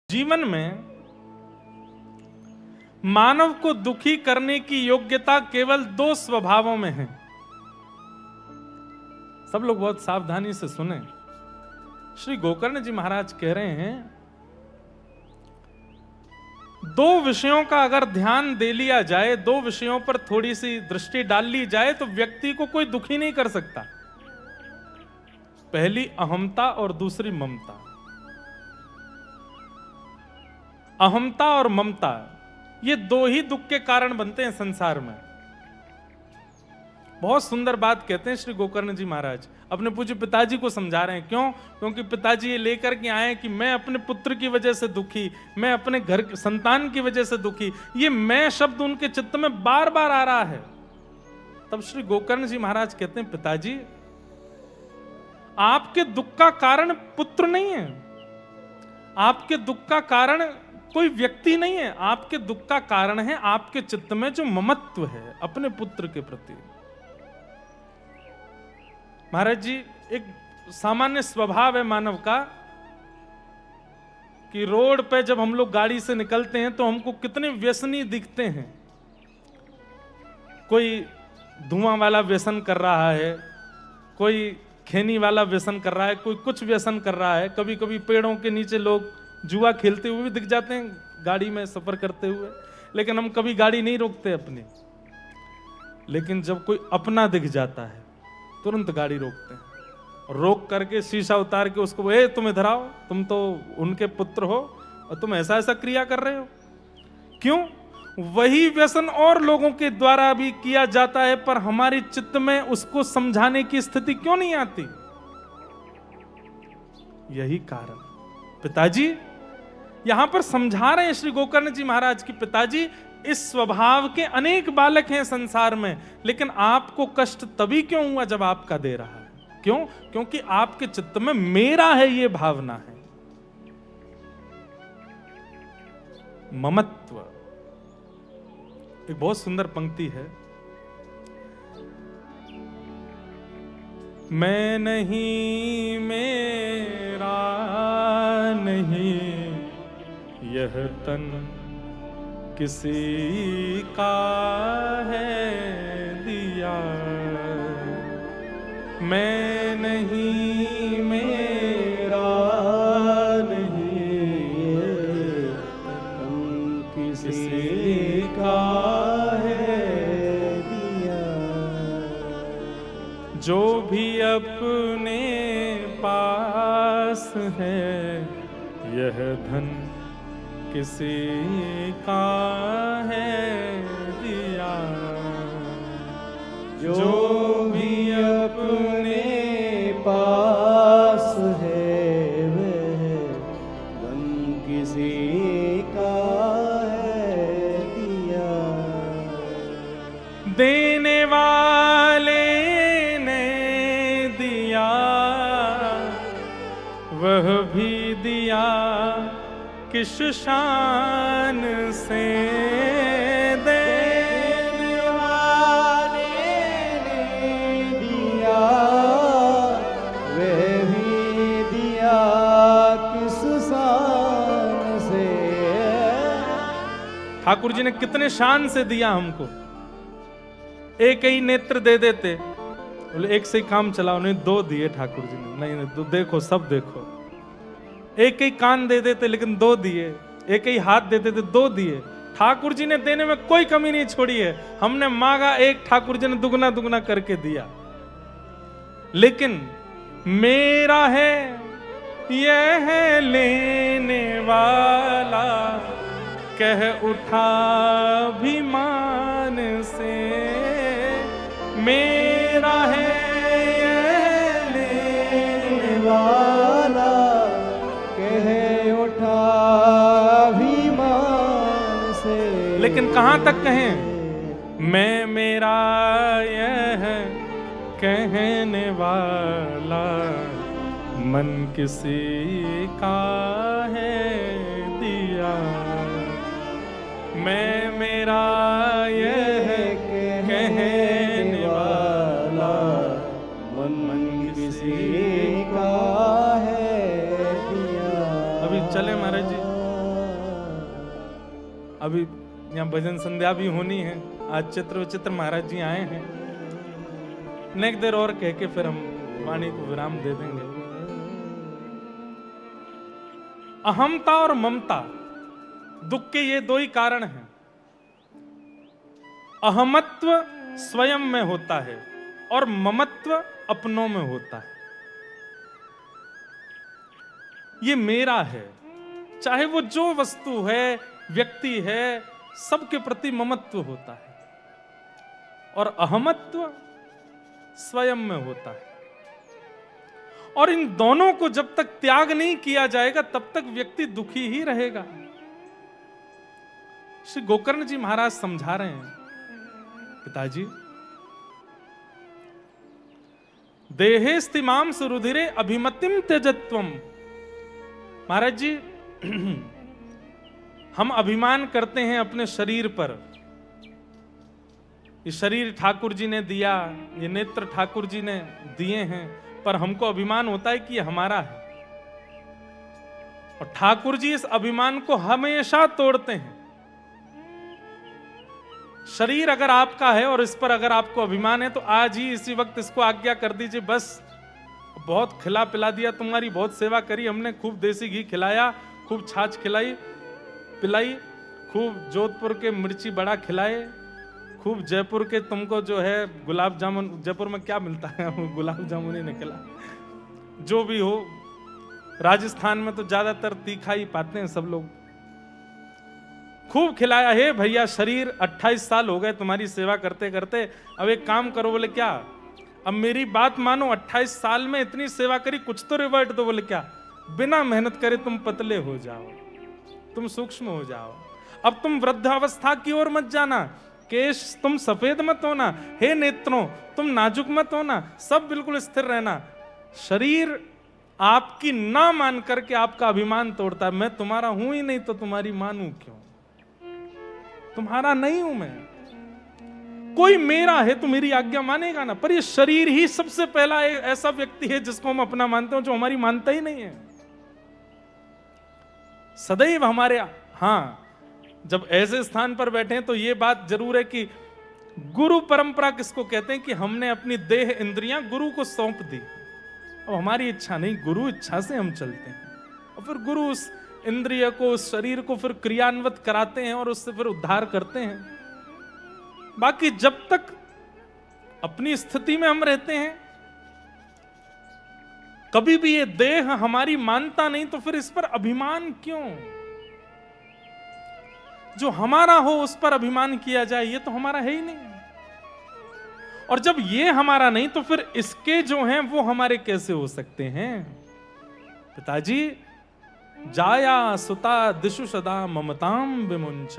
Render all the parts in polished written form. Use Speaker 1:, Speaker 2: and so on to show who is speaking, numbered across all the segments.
Speaker 1: जीवन में मानव को दुखी करने की योग्यता केवल दो स्वभावों में है। सब लोग बहुत सावधानी से सुने। श्री गोकर्ण जी महाराज कह रहे हैं, दो विषयों का अगर ध्यान दे लिया जाए, दो विषयों पर थोड़ी सी दृष्टि डाल ली जाए तो व्यक्ति को कोई दुखी नहीं कर सकता। पहली अहमता और दूसरी ममता। अहमता और ममता ये दो ही दुख के कारण बनते हैं संसार में। बहुत सुंदर बात कहते हैं श्री गोकर्ण जी महाराज, अपने पूज्य पिताजी को समझा रहे हैं। क्यों? क्योंकि पिताजी ये लेकर के आए कि मैं अपने पुत्र की वजह से दुखी, मैं अपने घर संतान की वजह से दुखी। ये मैं शब्द उनके चित्त में बार बार आ रहा है। तब श्री गोकर्ण जी महाराज कहते हैं, पिताजी आपके दुख का कारण पुत्र नहीं है, आपके दुख का कारण कोई व्यक्ति नहीं है, आपके दुख का कारण है आपके चित्त में जो ममत्व है अपने पुत्र के प्रति। महाराज जी, एक सामान्य स्वभाव है मानव का कि रोड पे जब हम लोग गाड़ी से निकलते हैं तो हमको कितने व्यसनी दिखते हैं। कोई धुआं वाला व्यसन कर रहा है, कोई खैनी वाला व्यसन कर रहा है, कोई कुछ व्यसन कर रहा है। कभी कभी पेड़ों के नीचे लोग जुआ खेलते हुए भी दिख जाते हैं गाड़ी में सफर करते हुए, लेकिन हम कभी गाड़ी नहीं रोकते अपनी। लेकिन जब कोई अपना दिख जाता है तुरंत गाड़ी रोकते हैं, रोक करके शीशा उतार के उसको, ए तुम इधर आओ, तुम तो उनके पुत्र हो और तुम ऐसा ऐसा क्रिया कर रहे हो। क्यों? वही व्यसन और लोगों के द्वारा भी किया जाता है, पर हमारे चित्त में उसको समझाने की स्थिति क्यों नहीं आती? यही कारण। पिताजी यहां पर समझा रहे हैं श्री गोकर्ण जी महाराज की, पिताजी इस स्वभाव के अनेक बालक हैं संसार में, लेकिन आपको कष्ट तभी क्यों हुआ जब आपका दे रहा है। क्यों? क्योंकि आपके चित्त में मेरा है ये भावना है, ममत्व। एक बहुत सुंदर पंक्ति है, मैं नहीं मेरा नहीं यह तन किसी का है दिया, मैं नहीं मेरा नहीं तन किसी का है दिया, जो भी अपने पास है यह धन किसी का है दिया, जो भी अपने पास है वह धन किसी का है दिया, देने वाले ने दिया वह भी दिया किस शान से, देने वाले ने दिया वह भी दिया किस शान से। ठाकुर जी ने कितने शान से दिया हमको। एक ही नेत्र दे देते, बोले एक से ही काम चलाओ, नहीं दो दिए ठाकुर जी ने, नहीं दो, देखो सब देखो। एक ही कान दे देते लेकिन दो दिए, एक ही हाथ दे देते दो दिए। ठाकुर जी ने देने में कोई कमी नहीं छोड़ी है। हमने मांगा एक, ठाकुर जी ने दुगना दुगना करके दिया। लेकिन मेरा है यह है लेने वाला, कह उठा अभिमान से, मेरा है यह लेने वाला, लेकिन कहां तक कहें? मैं मेरा यह कहने वाला, मन किसी का है दिया, मैं मेरा यह कहने वाला, मन किसी का है दिया। अभी चले महाराज जी। अभी यहाँ भजन संध्या भी होनी है। आज चित्र विचित्र महाराज जी आए हैं। नेक देर और कह के फिर हम वाणी को विराम दे देंगे। अहमता और ममता दुख के ये दो ही कारण हैं। अहमत्व स्वयं में होता है और ममत्व अपनों में होता है। ये मेरा है, चाहे वो जो वस्तु है, व्यक्ति है, सबके प्रति ममत्व होता है और अहमत्व स्वयं में होता है। और इन दोनों को जब तक त्याग नहीं किया जाएगा तब तक व्यक्ति दुखी ही रहेगा। श्री गोकर्ण जी महाराज समझा रहे हैं, पिताजी, देहे स्थिमाम सुरुधिरे अभिमतिम त्यजत्वम। महाराज जी, हम अभिमान करते हैं अपने शरीर पर। ये शरीर ठाकुर जी ने दिया, ये नेत्र ठाकुर जी ने दिए हैं, पर हमको अभिमान होता है कि ये हमारा है। और ठाकुर जी इस अभिमान को हमेशा तोड़ते हैं। शरीर अगर आपका है और इस पर अगर आपको अभिमान है तो आज ही इसी वक्त इसको आज्ञा कर दीजिए, बस बहुत खिला पिला दिया, तुम्हारी बहुत सेवा करी हमने, खूब देसी घी खिलाया, खूब छाछ खिलाई पिलाई, खूब जोधपुर के मिर्ची बड़ा खिलाए, खूब जयपुर के तुमको जो है गुलाब जामुन, जयपुर में क्या मिलता है गुलाब जामुन ही निकला, जो भी हो। राजस्थान में तो ज्यादातर तीखा ही पाते हैं सब लोग। खूब खिलाया है भैया, शरीर 28 साल हो गए तुम्हारी सेवा करते करते, अब एक काम करो। बोले क्या? अब मेरी बात मानो, 28 साल में इतनी सेवा करी, कुछ तो रिवर्ट दो। बोले क्या? बिना मेहनत करे तुम पतले हो जाओ, तुम सूक्ष्म हो जाओ। अब तुम वृद्धावस्था की ओर मत जाना, केश तुम सफेद मत होना, हे नेत्रों तुम नाजुक मत होना, सब बिल्कुल स्थिर रहना। शरीर आपकी ना मान करके आपका अभिमान तोड़ता है। मैं तुम्हारा हूं ही नहीं तो तुम्हारी मानू क्यों? तुम्हारा नहीं हूं मैं। कोई मेरा है तो मेरी आज्ञा मानेगा ना। पर ये शरीर ही सबसे पहला ऐसा व्यक्ति है जिसको हम अपना मानते हो, जो हमारी मानता ही नहीं है। सदैव हमारे, हाँ, जब ऐसे स्थान पर बैठे हैं तो ये बात जरूर है कि गुरु परंपरा किसको कहते हैं कि हमने अपनी देह इंद्रियां गुरु को सौंप दी। अब हमारी इच्छा नहीं, गुरु इच्छा से हम चलते हैं और फिर गुरु उस इंद्रिय को, उस शरीर को फिर क्रियान्वित कराते हैं और उससे फिर उद्धार करते हैं। बाकी जब तक अपनी स्थिति में हम रहते हैं, कभी भी ये देह हमारी मानता नहीं तो फिर इस पर अभिमान क्यों? जो हमारा हो उस पर अभिमान किया जाए, ये तो हमारा है ही नहीं। और जब ये हमारा नहीं तो फिर इसके जो हैं वो हमारे कैसे हो सकते हैं? पिताजी, जाया सुता दिशु सदा ममताम विमुंच।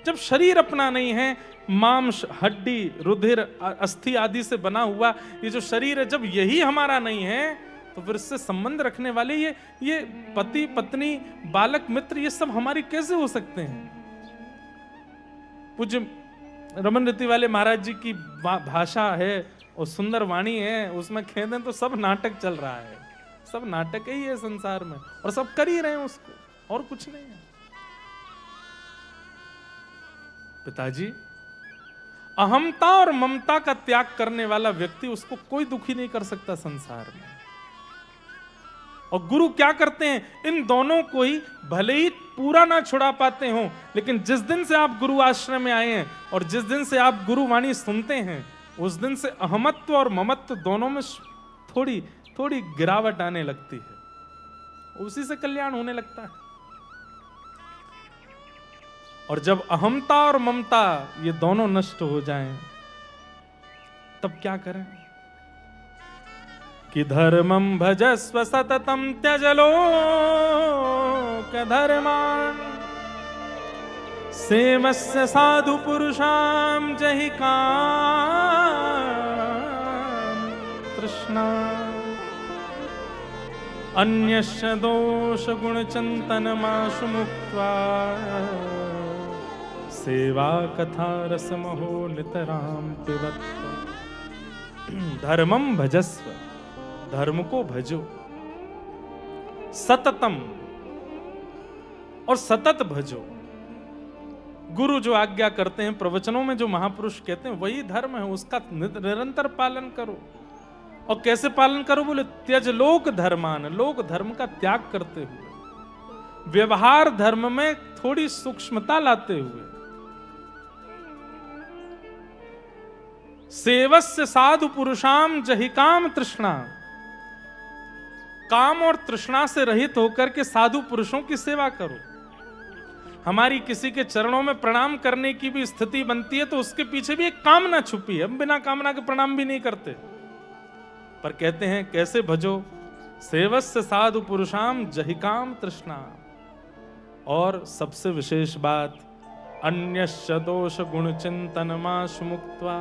Speaker 1: जब शरीर अपना नहीं है, मांस, हड्डी, रुधिर, अस्थि आदि से बना हुआ ये जो शरीर है, जब यही हमारा नहीं है तो फिर इससे संबंध रखने वाले ये पति, पत्नी, बालक, मित्र, ये सब हमारी कैसे हो सकते हैं? पूज्य रमन रीति वाले महाराज जी की भाषा है और सुंदर वाणी है, उसमें खेदें तो सब नाटक चल रहा है। सब नाटक ही है संसार में और सब कर ही रहे हैं उसको, और कुछ नहीं है। पिताजी, अहमता और ममता का त्याग करने वाला व्यक्ति, उसको कोई दुखी नहीं कर सकता संसार में। और गुरु क्या करते हैं? इन दोनों को ही भले ही पूरा ना छुड़ा पाते हो, लेकिन जिस दिन से आप गुरु आश्रम में आए हैं और जिस दिन से आप गुरु वाणी सुनते हैं, उस दिन से अहमत्व और ममत्व दोनों में थोड़ी थोड़ी गिरावट आने लगती है, उसी से कल्याण होने लगता है। और जब अहमता और ममता ये दोनों नष्ट हो जाएं, तब क्या करें? कि धर्मं भजस्व सततं त्यज लोक धर्मान् सेवस्य साधु पुरुषां जहि काम तृष्णा अन्यस्य दोष गुण चिंतनमाशु मुक्त्वा सेवा कथा रसमहो नितराम पिबत। धर्मं भजस्व, धर्म को भजो, सततम, और सतत भजो। गुरु जो आज्ञा करते हैं, प्रवचनों में जो महापुरुष कहते हैं वही धर्म है, उसका निरंतर पालन करो। और कैसे पालन करो? बोले त्यज लोक धर्मान, लोक धर्म का त्याग करते हुए, व्यवहार धर्म में थोड़ी सूक्ष्मता लाते हुए, सेवस्य साधु पुरुषाम जहि काम तृष्णा, काम और तृष्णा से रहित होकर के साधु पुरुषों की सेवा करो। हमारी किसी के चरणों में प्रणाम करने की भी स्थिति बनती है तो उसके पीछे भी एक कामना छुपी है। हम बिना कामना के प्रणाम भी नहीं करते, पर कहते हैं कैसे भजो, सेवस्य साधु पुरुषाम जहि काम तृष्णा। और सबसे विशेष बात, अन्यस्य दोष गुण चिंतन माशु मुक्त्वा,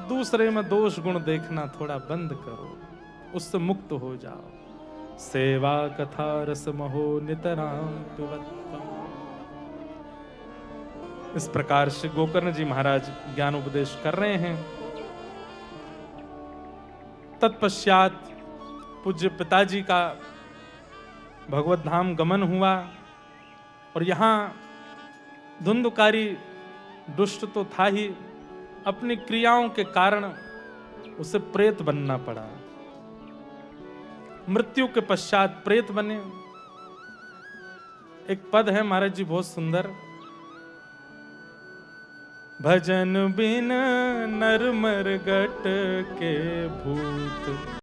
Speaker 1: दूसरे में दोष गुण देखना थोड़ा बंद करो, उससे मुक्त हो जाओ। सेवा कथा रस महो नितराम पिबत्वम्। इस प्रकार से गोकर्ण जी महाराज ज्ञान उपदेश कर रहे हैं। तत्पश्चात पूज्य पिताजी का भगवत धाम गमन हुआ और यहां धुंधकारी दुष्ट तो था ही, अपनी क्रियाओं के कारण उसे प्रेत बनना पड़ा। मृत्यु के पश्चात प्रेत बने। एक पद है महाराज जी बहुत सुंदर, भजन बिन नर मर गट के भूत